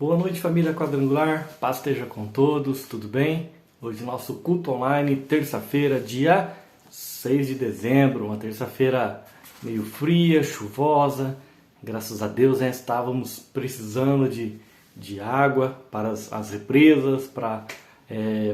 Boa noite, família quadrangular, paz esteja com todos, tudo bem? Hoje nosso culto online, terça-feira, dia 6 de dezembro, uma terça-feira meio fria, chuvosa. Graças a Deus, estávamos precisando de água para as represas, para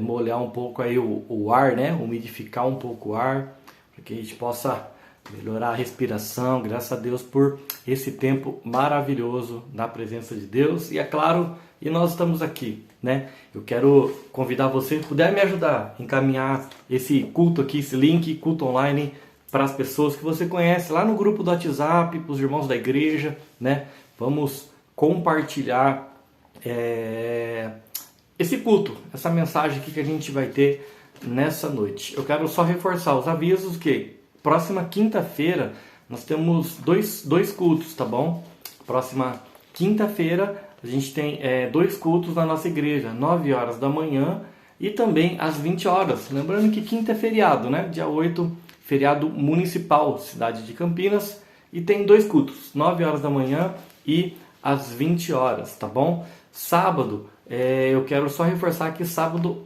molhar um pouco aí o ar, né? Umidificar um pouco o ar, para que a gente possa melhorar a respiração. Graças a Deus por esse tempo maravilhoso na presença de Deus. E é claro, e nós estamos aqui, né? Eu quero convidar você, se puder me ajudar a encaminhar esse culto aqui, esse link, culto online, para as pessoas que você conhece, lá no grupo do WhatsApp, para os irmãos da igreja, né? Vamos compartilhar esse culto, essa mensagem aqui que a gente vai ter nessa noite. Eu quero só reforçar os avisos que próxima quinta-feira nós temos dois cultos, tá bom? Próxima quinta-feira a gente tem dois cultos na nossa igreja, 9 horas da manhã e também às 20 horas. Lembrando que quinta é feriado, né? Dia 8, feriado municipal, cidade de Campinas. E tem dois cultos, 9 horas da manhã e às 20 horas, tá bom? Sábado, eu quero só reforçar que sábado,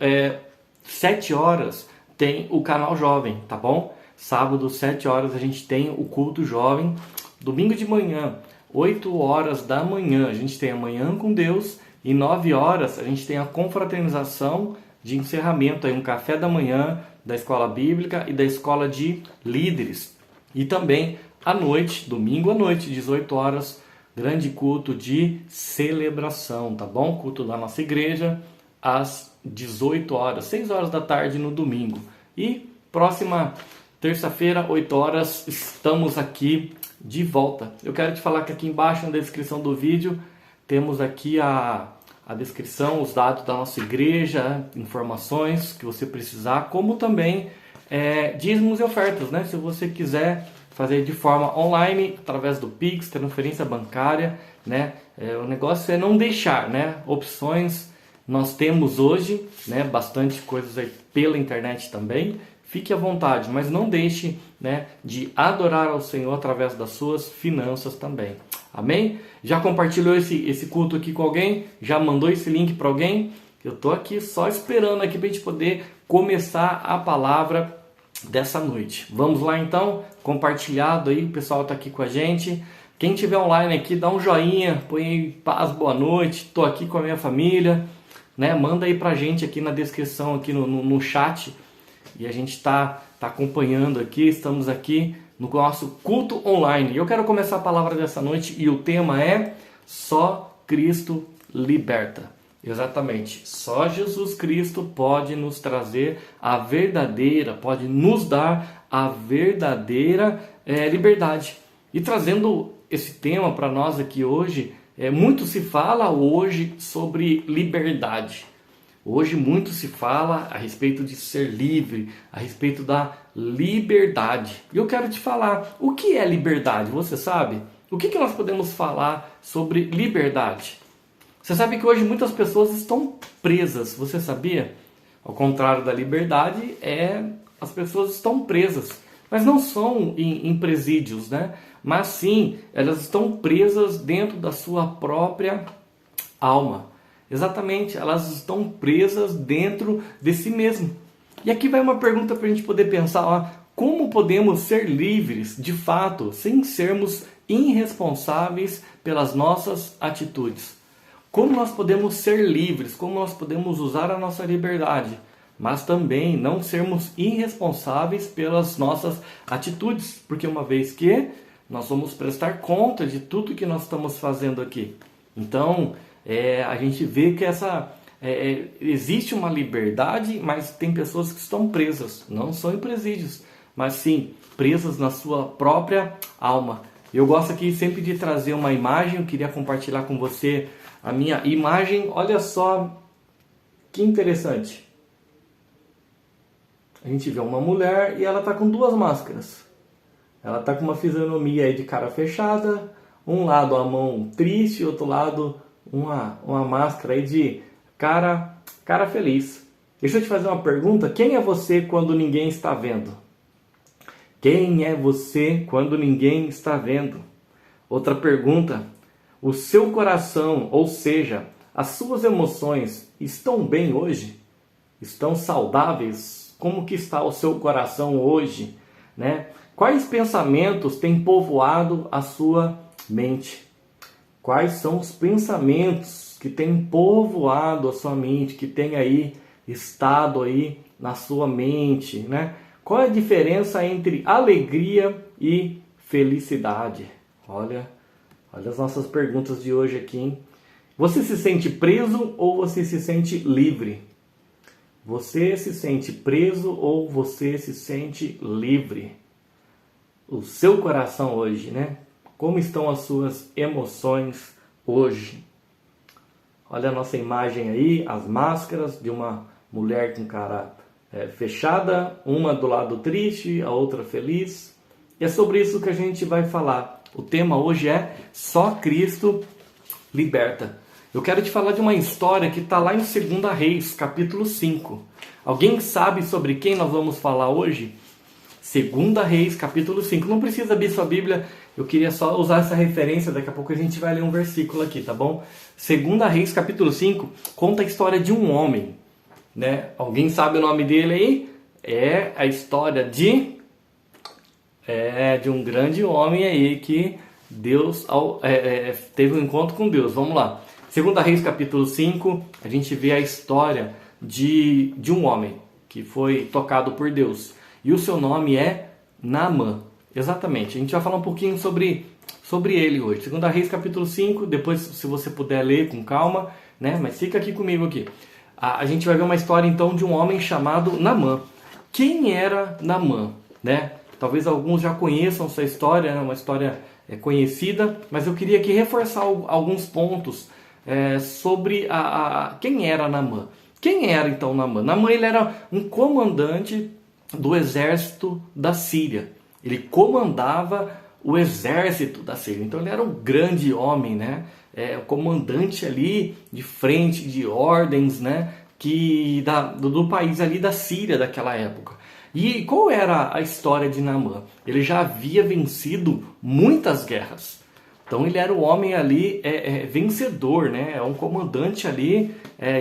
7 horas, tem o canal Jovem, tá bom? Sábado, 7 horas, a gente tem o culto jovem. Domingo de manhã, 8 horas da manhã, a gente tem a Manhã com Deus. E 9 horas, a gente tem a confraternização de encerramento, aí um café da manhã da Escola Bíblica e da Escola de Líderes. E também à noite, domingo à noite, 18 horas, grande culto de celebração, tá bom? Culto da nossa igreja, às 18 horas, 6 horas da tarde no domingo. E próxima terça-feira, 8 horas, estamos aqui de volta. Eu quero te falar que aqui embaixo na descrição do vídeo temos aqui a descrição, os dados da nossa igreja, informações que você precisar, como também dízimos e ofertas, né? Se você quiser fazer de forma online, através do Pix, transferência bancária, né? O negócio é não deixar, né? Opções nós temos hoje, né? Bastante coisas aí pela internet também. Fique à vontade, mas não deixe, né, de adorar ao Senhor através das suas finanças também. Amém? Já compartilhou esse culto aqui com alguém? Já mandou esse link para alguém? Eu estou aqui só esperando aqui para a gente poder começar a palavra dessa noite. Vamos lá então? Compartilhado aí, o pessoal está aqui com a gente. Quem estiver online aqui, dá um joinha, põe aí paz, boa noite, estou aqui com a minha família, né? Manda aí para a gente aqui na descrição, aqui no chat. E a gente está acompanhando aqui, estamos aqui no nosso culto online. E eu quero começar a palavra dessa noite e o tema é Só Cristo Liberta. Exatamente, só Jesus Cristo pode nos trazer a verdadeira, pode nos dar a verdadeira liberdade. E trazendo esse tema para nós aqui hoje, muito se fala hoje sobre liberdade. Hoje muito se fala a respeito de ser livre, a respeito da liberdade. E eu quero te falar, o que é liberdade? Você sabe? O que nós podemos falar sobre liberdade? Você sabe que hoje muitas pessoas estão presas, você sabia? Ao contrário da liberdade, as pessoas estão presas. Mas não são em presídios, né? Mas sim, elas estão presas dentro da sua própria alma. Exatamente, elas estão presas dentro de si mesmo. E aqui vai uma pergunta para a gente poder pensar, ó, como podemos ser livres de fato, sem sermos irresponsáveis pelas nossas atitudes? Como nós podemos ser livres, como nós podemos usar a nossa liberdade, mas também não sermos irresponsáveis pelas nossas atitudes? Porque uma vez que nós vamos prestar conta de tudo que nós estamos fazendo aqui. Então, a gente vê que existe uma liberdade, mas tem pessoas que estão presas, não são em presídios, mas sim presas na sua própria alma. Eu gosto aqui sempre de trazer uma imagem, eu queria compartilhar com você a minha imagem. Olha só que interessante. A gente vê uma mulher e ela está com duas máscaras. Ela está com uma fisionomia aí de cara fechada, um lado a mão triste, outro lado uma máscara aí de cara feliz. Deixa eu te fazer uma pergunta. Quem é você quando ninguém está vendo? Quem é você quando ninguém está vendo? Outra pergunta. O seu coração, ou seja, As suas emoções estão bem hoje? Estão saudáveis? Como que está o seu coração hoje, né? Quais pensamentos têm povoado a sua mente? Quais são os pensamentos que têm povoado a sua mente, que tem aí estado aí na sua mente, né? Qual é a diferença entre alegria e felicidade? Olha as nossas perguntas de hoje aqui, hein? Você se sente preso ou você se sente livre? Você se sente preso ou você se sente livre? O seu coração hoje, né? Como estão as suas emoções hoje? Olha a nossa imagem aí, as máscaras de uma mulher com cara fechada, uma do lado triste, a outra feliz. E é sobre isso que a gente vai falar. O tema hoje é Só Cristo Liberta. Eu quero te falar de uma história que está lá em 2 Reis, capítulo 5. Alguém sabe sobre quem nós vamos falar hoje? 2 Reis, capítulo 5. Não precisa abrir sua Bíblia, eu queria só usar essa referência, daqui a pouco a gente vai ler um versículo aqui, tá bom? 2 Reis, capítulo 5, conta a história de um homem, né? Alguém sabe o nome dele aí? É a história de um grande homem aí que Deus teve um encontro com Deus. Vamos lá. 2 Reis, capítulo 5, a gente vê a história de um homem que foi tocado por Deus. E o seu nome é Naamã. Exatamente. A gente vai falar um pouquinho sobre ele hoje. 2 Reis, capítulo 5. Depois, se você puder ler com calma, né? Mas fica aqui comigo aqui. A gente vai ver uma história, então, de um homem chamado Naamã. Quem era Naamã, né? Talvez alguns já conheçam essa história, é uma história conhecida, mas eu queria aqui reforçar alguns pontos sobre quem era Naamã. Quem era então Naamã? Naamã, ele era um comandante do exército da Síria. Ele comandava o exército da Síria. Então ele era um grande homem, né? O comandante ali de frente de ordens, né? Do país ali da Síria daquela época. E qual era a história de Naamã? Ele já havia vencido muitas guerras. Então ele era o homem ali vencedor, né? É um comandante ali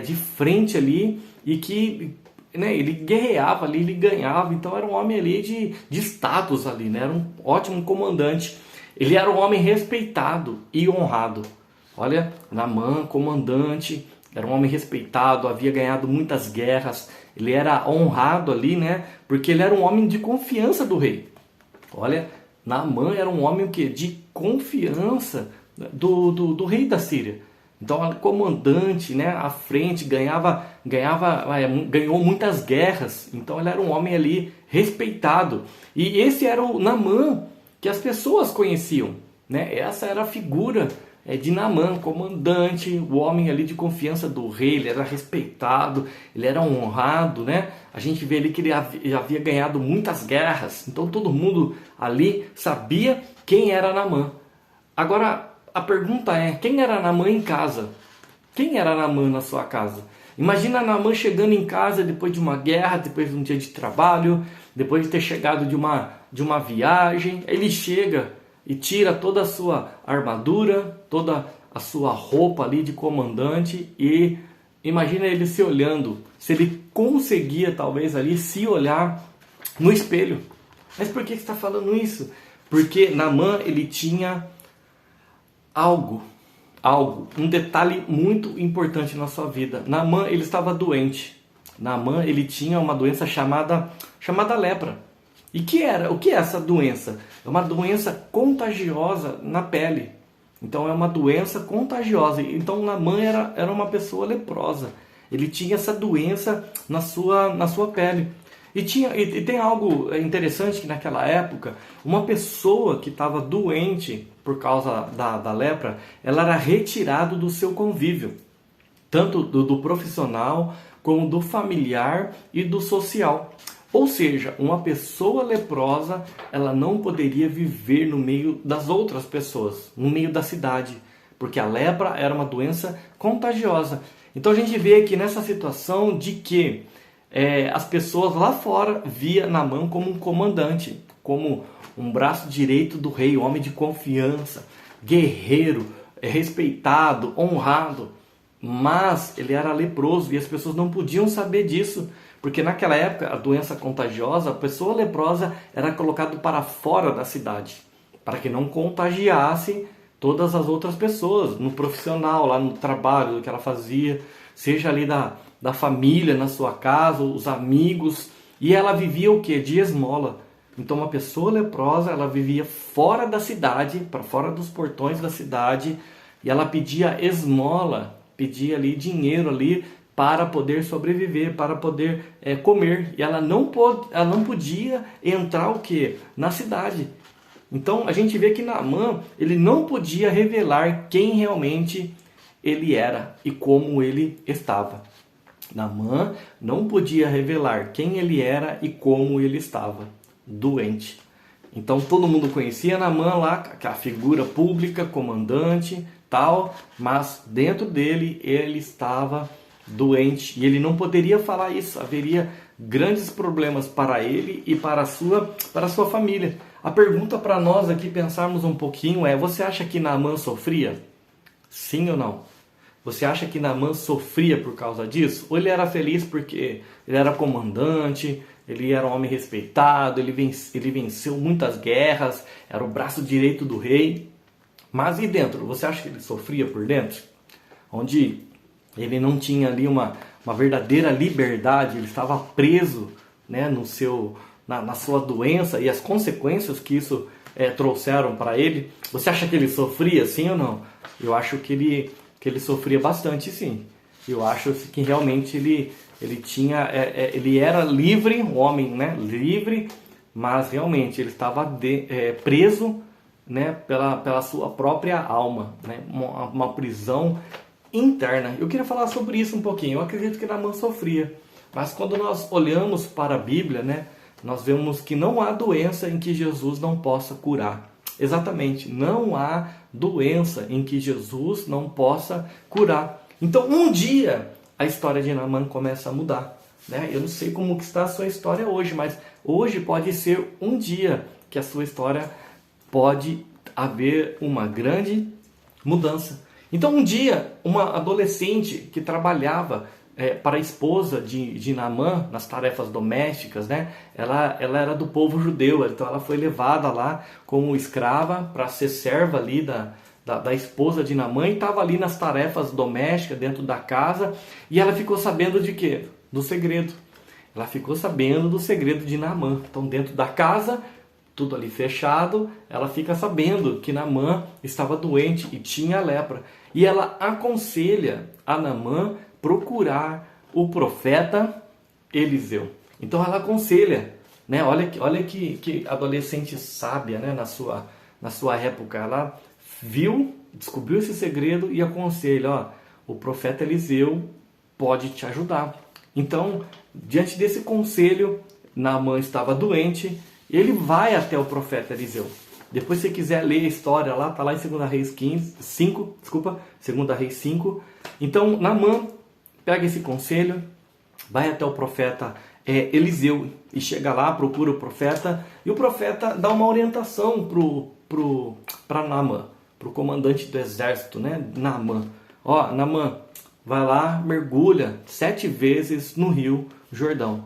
de frente ali e que, né, ele guerreava ali, ele ganhava. Então era um homem ali de status ali, né? Era um ótimo comandante. Ele era um homem respeitado e honrado. Olha, Naamã, comandante, era um homem respeitado, havia ganhado muitas guerras. Ele era honrado ali, né? Porque ele era um homem de confiança do rei. Olha, Naamã era um homem o quê? De confiança do rei da Síria. Então, comandante, né, à frente, ganhou muitas guerras. Então, ele era um homem ali respeitado. E esse era o Naamã que as pessoas conheciam, né? Essa era a figura de Naamã, comandante, o homem ali de confiança do rei. Ele era respeitado, ele era honrado, né? A gente vê ali que ele havia ganhado muitas guerras. Então, todo mundo ali sabia quem era Naamã. Agora, a pergunta é, quem era Naamã em casa? Quem era Naamã na sua casa? Imagina Naamã chegando em casa depois de uma guerra, depois de um dia de trabalho, depois de ter chegado de uma viagem. Ele chega e tira toda a sua armadura, toda a sua roupa ali de comandante e imagina ele se olhando, se ele conseguia talvez ali se olhar no espelho. Mas por que você está falando isso? Porque Naamã, ele tinha um detalhe muito importante na sua vida. Naamã, ele estava doente. Naamã, ele tinha uma doença chamada lepra. E o que é essa doença? É uma doença contagiosa na pele. Então é uma doença contagiosa. Então Naamã era uma pessoa leprosa. Ele tinha essa doença na sua pele. E tem algo interessante que naquela época, uma pessoa que estava doente por causa da lepra, ela era retirada do seu convívio. Tanto do profissional, como do familiar e do social. Ou seja, uma pessoa leprosa, ela não poderia viver no meio das outras pessoas, no meio da cidade, porque a lepra era uma doença contagiosa. Então a gente vê aqui nessa situação de que as pessoas lá fora via Naamã como um comandante, como um braço direito do rei, um homem de confiança, guerreiro, respeitado, honrado. mas ele era leproso e as pessoas não podiam saber disso, porque naquela época a doença contagiosa, a pessoa leprosa era colocada para fora da cidade, para que não contagiasse todas as outras pessoas, no profissional, lá no trabalho, do que ela fazia, seja ali da família, na sua casa, os amigos, e ela vivia o que? De esmola. Então uma pessoa leprosa, ela vivia fora da cidade, para fora dos portões da cidade, e ela pedia esmola, pedia ali dinheiro ali para poder sobreviver, para poder comer. E ela não podia entrar o quê? Na cidade. Então a gente vê que Naamã, ele não podia revelar quem realmente ele era e como ele estava. Naamã não podia revelar quem ele era e como ele estava, doente. Então todo mundo conhecia Naamã lá, a figura pública, comandante, tal, mas dentro dele ele estava doente e ele não poderia falar isso. Haveria grandes problemas para ele e para a sua família. A pergunta para nós aqui pensarmos um pouquinho é: você acha que Naamã sofria? Sim ou não? Você acha que Naamã sofria por causa disso? Ou ele era feliz porque ele era comandante, ele era um homem respeitado, ele venceu muitas guerras, era o braço direito do rei. Mas e dentro? Você acha que ele sofria por dentro? Onde ele não tinha ali uma verdadeira liberdade, ele estava preso, né, na sua doença e as consequências que isso trouxeram para ele. Você acha que ele sofria, sim ou não? Eu acho que ele sofria bastante, sim. Eu acho que realmente ele era livre, um homem, né, livre, mas realmente ele estava preso, né, pela sua própria alma, né, uma prisão interna. Eu queria falar sobre isso um pouquinho. Eu acredito que Naamã sofria, mas quando nós olhamos para a Bíblia, né, nós vemos que não há doença em que Jesus não possa curar. Exatamente, não há doença em que Jesus não possa curar. Então, um dia, a história de Naamã começa a mudar, né? Eu não sei como que está a sua história hoje, mas hoje pode ser um dia que a sua história pode haver uma grande mudança. Então, um dia, uma adolescente que trabalhava para a esposa de Naamã nas tarefas domésticas, né? Ela era do povo judeu, então ela foi levada lá como escrava para ser serva ali da esposa de Naamã e estava ali nas tarefas domésticas dentro da casa, e ela ficou sabendo de quê? Do segredo. Ela ficou sabendo do segredo de Naamã. Então, dentro da casa, tudo ali fechado, ela fica sabendo que Naamã estava doente e tinha lepra. E ela aconselha a Naamã procurar o profeta Eliseu. Então ela aconselha, né? Olha que adolescente sábia, né? Na sua época, ela descobriu esse segredo e aconselha: ó, o profeta Eliseu pode te ajudar. Então, diante desse conselho, Naamã estava doente, ele vai até o profeta Eliseu. Depois, se você quiser ler a história lá, tá lá em 2 Reis 5. Então, Naamã pega esse conselho, vai até o profeta Eliseu e chega lá, procura o profeta, e o profeta dá uma orientação para Naamã, para o comandante do exército, né, Naamã. Ó, Naamã, vai lá, mergulha 7 vezes no rio Jordão.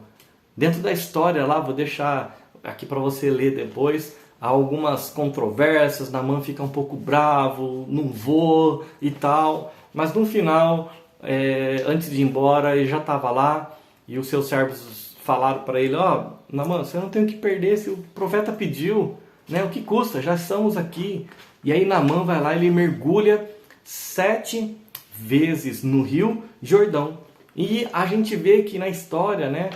Dentro da história lá, vou deixar aqui para você ler depois, há algumas controvérsias, Naamã fica um pouco bravo, não vou e tal, mas no final, antes de ir embora, ele já estava lá e os seus servos falaram para ele: ó, Naamã, você não tem o que perder, se o profeta pediu, né, o que custa, já estamos aqui. E aí Naamã vai lá, ele mergulha 7 vezes no rio Jordão. E a gente vê que na história, né,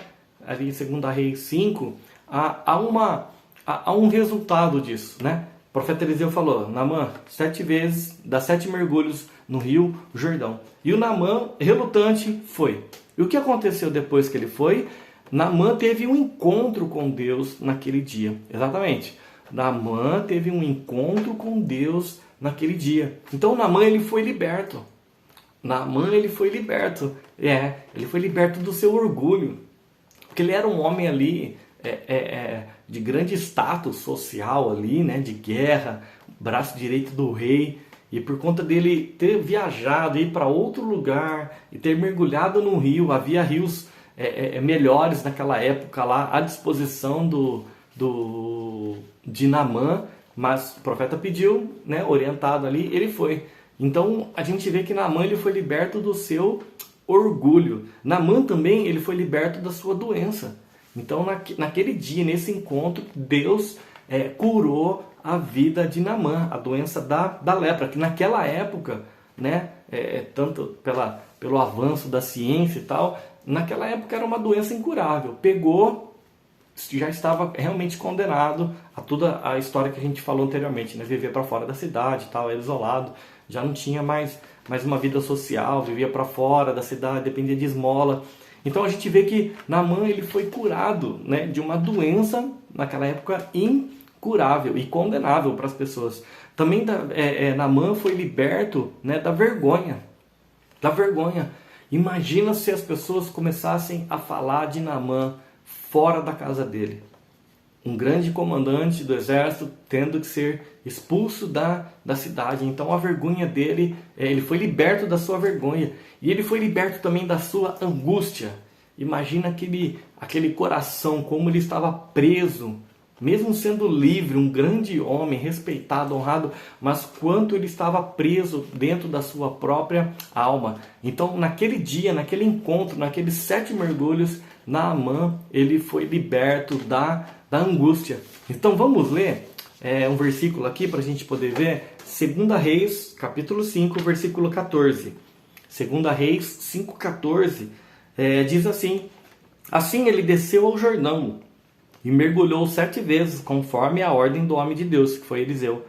ali em 2 Reis 5, há um resultado disso, né? O profeta Eliseu falou: Naamã, 7 vezes, dá 7 mergulhos no rio Jordão. E o Naamã, relutante, foi. E o que aconteceu depois que ele foi? Naamã teve um encontro com Deus naquele dia. Exatamente. Naamã teve um encontro com Deus naquele dia. Então Naamã, ele foi liberto. Naamã, ele foi liberto. Ele foi liberto do seu orgulho. Porque ele era um homem ali de grande status social ali, né, de guerra, braço direito do rei. E por conta dele ter viajado, ir para outro lugar e ter mergulhado no rio, havia rios melhores naquela época lá à disposição de Naamã, mas o profeta pediu, né, orientado ali, ele foi. Então a gente vê que Naamã ele foi liberto do seu orgulho. Naamã também ele foi liberto da sua doença. Então naquele dia, nesse encontro, Deus curou a vida de Naamã, a doença da lepra, que naquela época, né, tanto pelo avanço da ciência e tal, naquela época era uma doença incurável. Pegou, já estava realmente condenado a toda a história que a gente falou anteriormente, né? Vivia para fora da cidade, tal, era isolado, já não tinha mais uma vida social, vivia para fora da cidade, dependia de esmola. Então a gente vê que Naamã ele foi curado, né, de uma doença naquela época incurável e condenável para as pessoas. Também Naamã foi liberto, né, da vergonha. Da vergonha. Imagina se as pessoas começassem a falar de Naamã fora da casa dele. Um grande comandante do exército tendo que ser expulso da cidade. Então a vergonha dele, ele foi liberto da sua vergonha. E ele foi liberto também da sua angústia. Imagina aquele coração, como ele estava preso, mesmo sendo livre, um grande homem, respeitado, honrado, mas quanto ele estava preso dentro da sua própria alma. Então naquele dia, naquele encontro, naqueles 7 mergulhos, Naamã ele foi liberto da angústia. Então vamos ler um versículo aqui para a gente poder ver. 2 Reis, capítulo 5, versículo 14. 2 Reis 5,14 diz assim: assim ele desceu ao Jordão e mergulhou 7 vezes, conforme a ordem do homem de Deus, que foi Eliseu.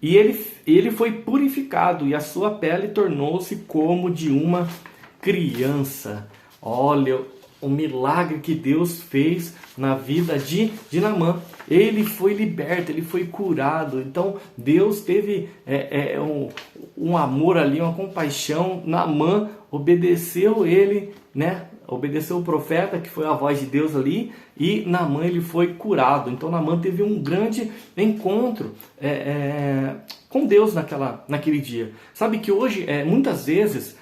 E ele foi purificado, e a sua pele tornou-se como de uma criança. Olha o milagre que Deus fez na vida de Naamã. Ele foi liberto, ele foi curado. Então Deus teve um amor ali, uma compaixão. Naamã obedeceu ele, né? Obedeceu o profeta, que foi a voz de Deus ali, e Naamã ele foi curado. Então Naamã teve um grande encontro com Deus naquele dia. Sabe que hoje, muitas vezes,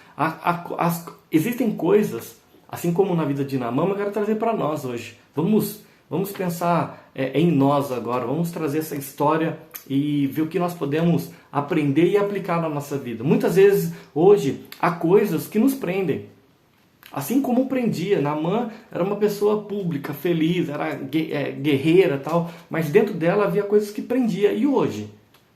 existem coisas, assim como na vida de Naamã, eu quero trazer para nós hoje. Vamos pensar em nós agora, vamos trazer essa história e ver o que nós podemos aprender e aplicar na nossa vida. Muitas vezes, hoje, há coisas que nos prendem. Assim como prendia, Naamã era uma pessoa pública, feliz, era guerreira e tal, mas dentro dela havia coisas que prendia. E hoje?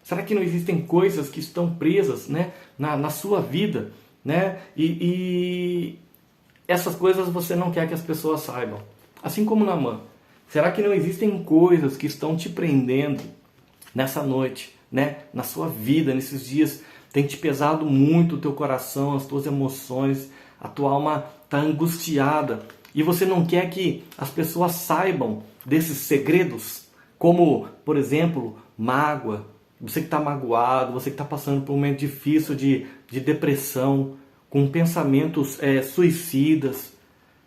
Será que não existem coisas que estão presas, né, na sua vida, né? E essas coisas você não quer que as pessoas saibam. Assim como Naamã. Será que não existem coisas que estão te prendendo nessa noite, né? Na sua vida, nesses dias? Tem te pesado muito o teu coração, as tuas emoções, a tua alma está angustiada. E você não quer que as pessoas saibam desses segredos? Como, por exemplo, mágoa. Você que está magoado, você que está passando por um momento difícil de depressão, com pensamentos suicidas.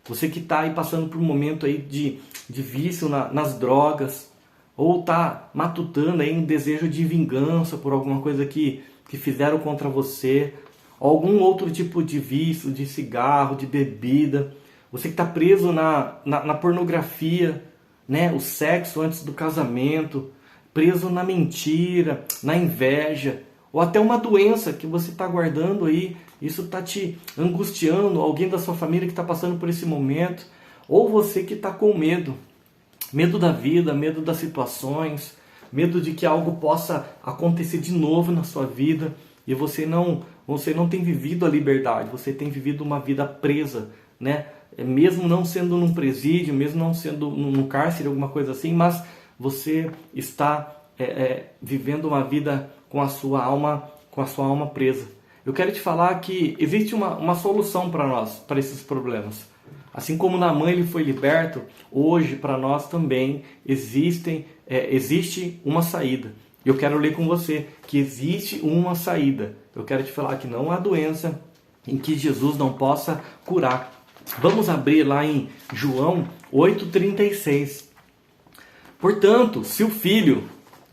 Você que está aí passando por um momento aí de vício nas drogas, ou está matutando aí um desejo de vingança por alguma coisa que fizeram contra você, ou algum outro tipo de vício, de cigarro, de bebida. Você que está preso na pornografia, né? O sexo antes do casamento, preso na mentira, na inveja, ou até uma doença que você está guardando aí. Isso está te angustiando, alguém da sua família que está passando por esse momento, ou você que está com medo da vida, medo das situações, medo de que algo possa acontecer de novo na sua vida e você não tem vivido a liberdade, você tem vivido uma vida presa, né? Mesmo não sendo num presídio, mesmo não sendo num cárcere, alguma coisa assim, mas você está vivendo uma vida com a sua alma presa. Eu quero te falar que existe uma solução para nós, para esses problemas. Assim como Naamã ele foi liberto, hoje para nós também existe uma saída. Eu quero ler com você que existe uma saída. Eu quero te falar que não há doença em que Jesus não possa curar. Vamos abrir lá em João 8,36. Portanto, se o Filho,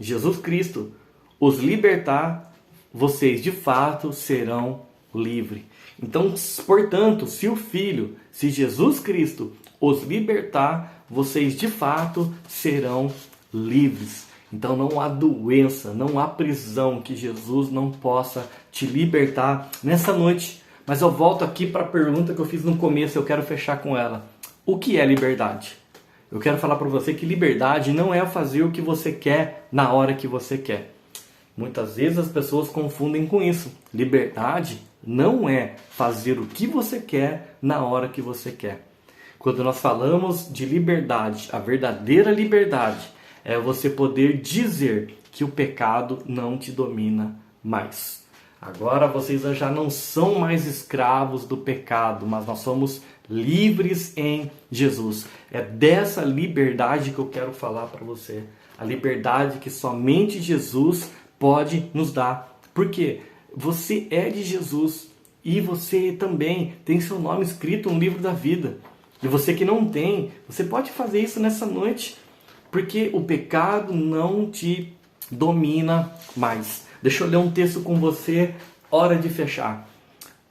Jesus Cristo, os libertar, vocês de fato serão livres. Então, portanto, se o Filho, se Jesus Cristo os libertar, vocês de fato serão livres. Então não há doença, não há prisão que Jesus não possa te libertar nessa noite. Mas eu volto aqui para a pergunta que eu fiz no começo, eu quero fechar com ela. O que é liberdade? Eu quero falar para você que liberdade não é fazer o que você quer na hora que você quer. Muitas vezes as pessoas confundem com isso. Liberdade não é fazer o que você quer na hora que você quer. Quando nós falamos de liberdade, a verdadeira liberdade é você poder dizer que o pecado não te domina mais. Agora vocês já não são mais escravos do pecado, mas nós somos livres em Jesus. É dessa liberdade que eu quero falar para você. A liberdade que somente Jesus pode nos dar. Porque você é de Jesus e você também tem seu nome escrito no livro da vida. E você que não tem, você pode fazer isso nessa noite, porque o pecado não te domina mais. Deixa eu ler um texto com você, hora de fechar.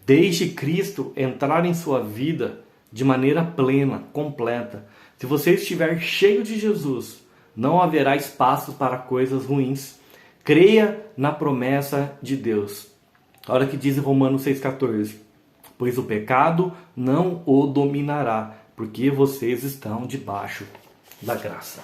Deixe Cristo entrar em sua vida de maneira plena, completa. Se você estiver cheio de Jesus, não haverá espaço para coisas ruins. Creia na promessa de Deus. Olha o que diz em Romanos 6,14. Pois o pecado não o dominará, porque vocês estão debaixo da graça.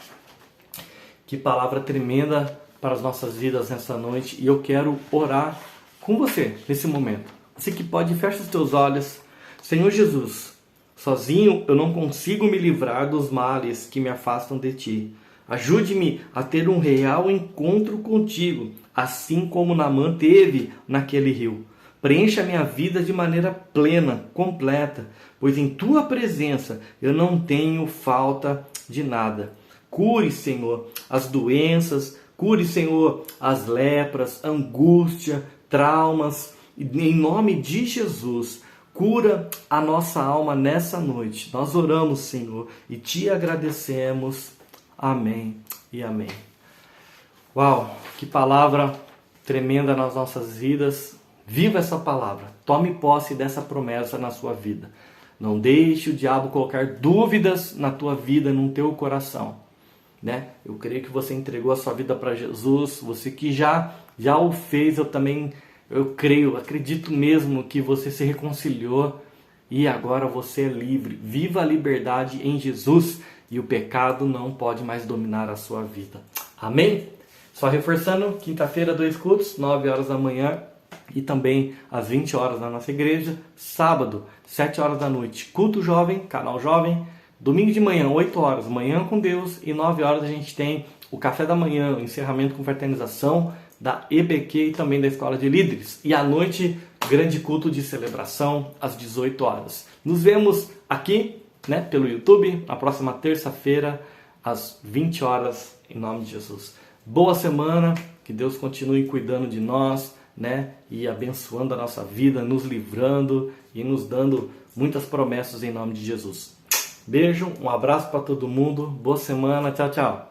Que palavra tremenda para as nossas vidas nessa noite. E eu quero orar com você nesse momento. Você que pode, fecha os teus olhos. Senhor Jesus, sozinho eu não consigo me livrar dos males que me afastam de Ti. Ajude-me a ter um real encontro contigo, assim como Naamã teve naquele rio. Preencha minha vida de maneira plena, completa, pois em Tua presença eu não tenho falta de nada. Cure, Senhor, as doenças, cure, Senhor, as lepras, angústia, traumas. Em nome de Jesus, cura a nossa alma nessa noite. Nós oramos, Senhor, e Te agradecemos. Amém e amém. Uau, que palavra tremenda nas nossas vidas. Viva essa palavra. Tome posse dessa promessa na sua vida. Não deixe o diabo colocar dúvidas na tua vida, no teu coração. Né? Eu creio que você entregou a sua vida para Jesus. Você que já o fez, eu creio, acredito mesmo que você se reconciliou e agora você é livre. Viva a liberdade em Jesus e o pecado não pode mais dominar a sua vida. Amém? Só reforçando, quinta-feira 2 cultos, 9 horas da manhã e também às 20 horas na nossa igreja. Sábado, 7 horas da noite, culto jovem, canal jovem. Domingo de manhã, 8 horas, manhã com Deus. E 9 horas a gente tem o café da manhã, o encerramento com fraternização da EBQ e também da Escola de Líderes. E à noite, grande culto de celebração às 18 horas. Nos vemos aqui, né, pelo YouTube, na próxima terça-feira, às 20 horas, em nome de Jesus. Boa semana, que Deus continue cuidando de nós, né, e abençoando a nossa vida, nos livrando e nos dando muitas promessas em nome de Jesus. Beijo, um abraço para todo mundo, boa semana, tchau, tchau.